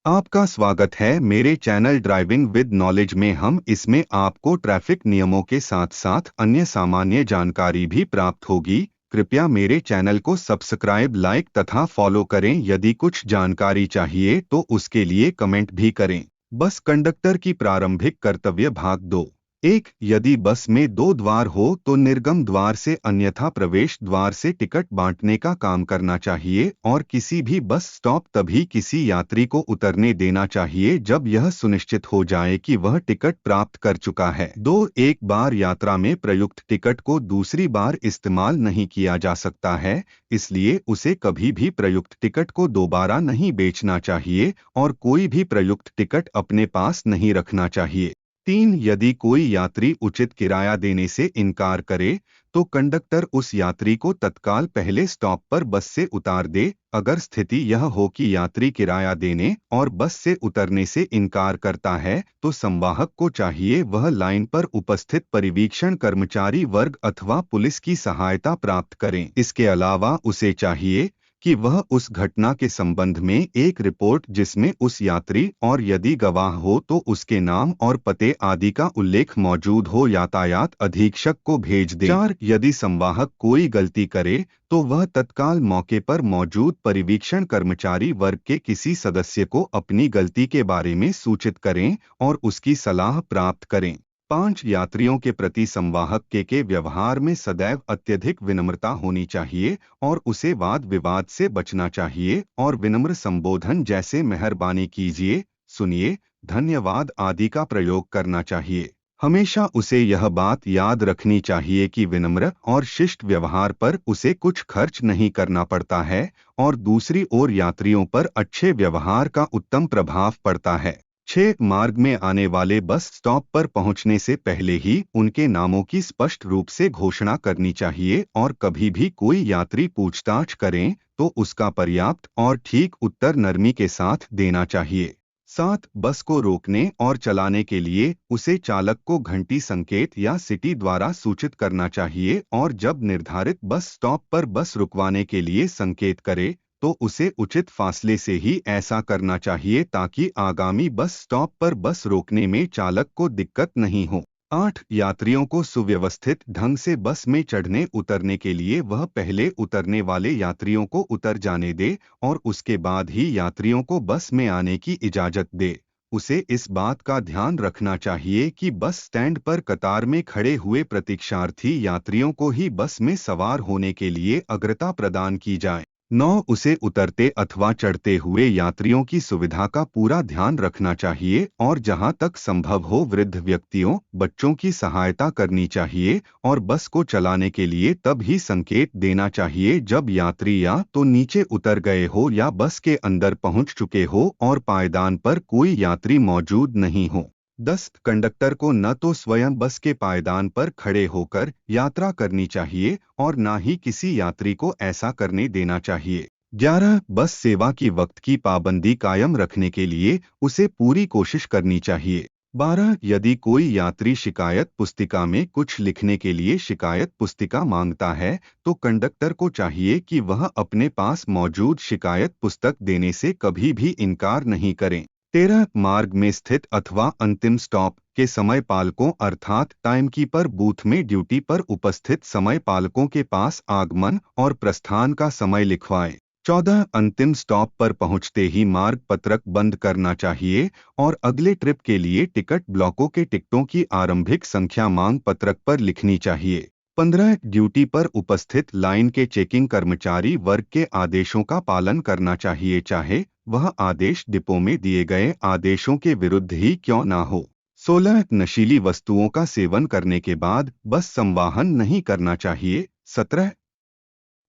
आपका स्वागत है मेरे चैनल ड्राइविंग विद नॉलेज में। हम इसमें आपको ट्रैफिक नियमों के साथ साथ अन्य सामान्य जानकारी भी प्राप्त होगी। कृपया मेरे चैनल को सब्सक्राइब, लाइक तथा फॉलो करें। यदि कुछ जानकारी चाहिए तो उसके लिए कमेंट भी करें। बस कंडक्टर की प्रारंभिक कर्तव्य भाग 2। 1. यदि बस में 2 द्वार हो तो निर्गम द्वार से अन्यथा प्रवेश द्वार से टिकट बांटने का काम करना चाहिए और किसी भी बस स्टॉप तभी किसी यात्री को उतरने देना चाहिए जब यह सुनिश्चित हो जाए कि वह टिकट प्राप्त कर चुका है। 2. एक बार यात्रा में प्रयुक्त टिकट को दूसरी बार इस्तेमाल नहीं किया जा सकता है, इसलिए उसे कभी भी प्रयुक्त टिकट को दोबारा नहीं बेचना चाहिए और कोई भी प्रयुक्त टिकट अपने पास नहीं रखना चाहिए। 3. यदि कोई यात्री उचित किराया देने से इनकार करे तो कंडक्टर उस यात्री को तत्काल पहले स्टॉप पर बस से उतार दे। अगर स्थिति यह हो कि यात्री किराया देने और बस से उतरने से इनकार करता है तो संवाहक को चाहिए वह लाइन पर उपस्थित परिवीक्षण कर्मचारी वर्ग अथवा पुलिस की सहायता प्राप्त करें। इसके अलावा उसे चाहिए कि वह उस घटना के संबंध में एक रिपोर्ट जिसमें उस यात्री और यदि गवाह हो तो उसके नाम और पते आदि का उल्लेख मौजूद हो यातायात अधीक्षक को भेज दे। 4. यदि संवाहक कोई गलती करे तो वह तत्काल मौके पर मौजूद परिवीक्षण कर्मचारी वर्ग के किसी सदस्य को अपनी गलती के बारे में सूचित करें और उसकी सलाह प्राप्त करें। 5. यात्रियों के प्रति संवाहक के व्यवहार में सदैव अत्यधिक विनम्रता होनी चाहिए और उसे वाद विवाद से बचना चाहिए और विनम्र संबोधन जैसे मेहरबानी कीजिए, सुनिए, धन्यवाद आदि का प्रयोग करना चाहिए। हमेशा उसे यह बात याद रखनी चाहिए कि विनम्र और शिष्ट व्यवहार पर उसे कुछ खर्च नहीं करना पड़ता है और दूसरी ओर यात्रियों पर अच्छे व्यवहार का उत्तम प्रभाव पड़ता है। 6. मार्ग में आने वाले बस स्टॉप पर पहुंचने से पहले ही उनके नामों की स्पष्ट रूप से घोषणा करनी चाहिए और कभी भी कोई यात्री पूछताछ करें तो उसका पर्याप्त और ठीक उत्तर नरमी के साथ देना चाहिए। 7. बस को रोकने और चलाने के लिए उसे चालक को घंटी संकेत या सिटी द्वारा सूचित करना चाहिए और जब निर्धारित बस स्टॉप पर बस रुकवाने के लिए संकेत करे तो उसे उचित फासले से ही ऐसा करना चाहिए ताकि आगामी बस स्टॉप पर बस रोकने में चालक को दिक्कत नहीं हो। 8. यात्रियों को सुव्यवस्थित ढंग से बस में चढ़ने उतरने के लिए वह पहले उतरने वाले यात्रियों को उतर जाने दे और उसके बाद ही यात्रियों को बस में आने की इजाजत दे। उसे इस बात का ध्यान रखना चाहिए कि बस स्टैंड पर कतार में खड़े हुए प्रतीक्षार्थी यात्रियों को ही बस में सवार होने के लिए अग्रता प्रदान की जाए। 9. उसे उतरते अथवा चढ़ते हुए यात्रियों की सुविधा का पूरा ध्यान रखना चाहिए और जहां तक संभव हो वृद्ध व्यक्तियों, बच्चों की सहायता करनी चाहिए और बस को चलाने के लिए तब ही संकेत देना चाहिए जब यात्री या तो नीचे उतर गए हो या बस के अंदर पहुंच चुके हो और पायदान पर कोई यात्री मौजूद नहीं हो। 10. कंडक्टर को न तो स्वयं बस के पायदान पर खड़े होकर यात्रा करनी चाहिए और न ही किसी यात्री को ऐसा करने देना चाहिए। 11. बस सेवा की वक्त की पाबंदी कायम रखने के लिए उसे पूरी कोशिश करनी चाहिए। 12. यदि कोई यात्री शिकायत पुस्तिका में कुछ लिखने के लिए शिकायत पुस्तिका मांगता है तो कंडक्टर को चाहिए कि वह अपने पास मौजूद शिकायत पुस्तक देने से कभी भी इनकार नहीं करें। 13. मार्ग में स्थित अथवा अंतिम स्टॉप के समय पालकों अर्थात टाइमकीपर बूथ में ड्यूटी पर उपस्थित समय पालकों के पास आगमन और प्रस्थान का समय लिखवाएं। 14. अंतिम स्टॉप पर पहुंचते ही मार्ग पत्रक बंद करना चाहिए और अगले ट्रिप के लिए टिकट ब्लॉकों के टिकटों की आरंभिक संख्या मांग पत्रक पर लिखनी चाहिए। 15. ड्यूटी पर उपस्थित लाइन के चेकिंग कर्मचारी वर्ग के आदेशों का पालन करना चाहिए, चाहे वह आदेश डिपो में दिए गए आदेशों के विरुद्ध ही क्यों ना हो। 16. नशीली वस्तुओं का सेवन करने के बाद बस संवाहन नहीं करना चाहिए। 17.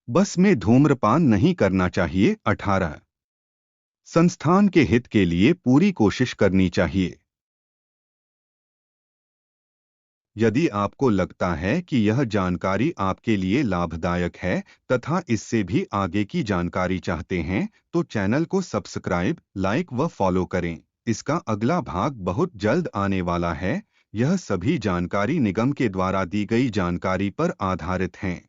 बस में धूम्रपान नहीं करना चाहिए। 18. संस्थान के हित के लिए पूरी कोशिश करनी चाहिए। यदि आपको लगता है कि यह जानकारी आपके लिए लाभदायक है तथा इससे भी आगे की जानकारी चाहते हैं तो चैनल को सब्सक्राइब, लाइक व फॉलो करें। इसका अगला भाग बहुत जल्द आने वाला है। यह सभी जानकारी निगम के द्वारा दी गई जानकारी पर आधारित हैं।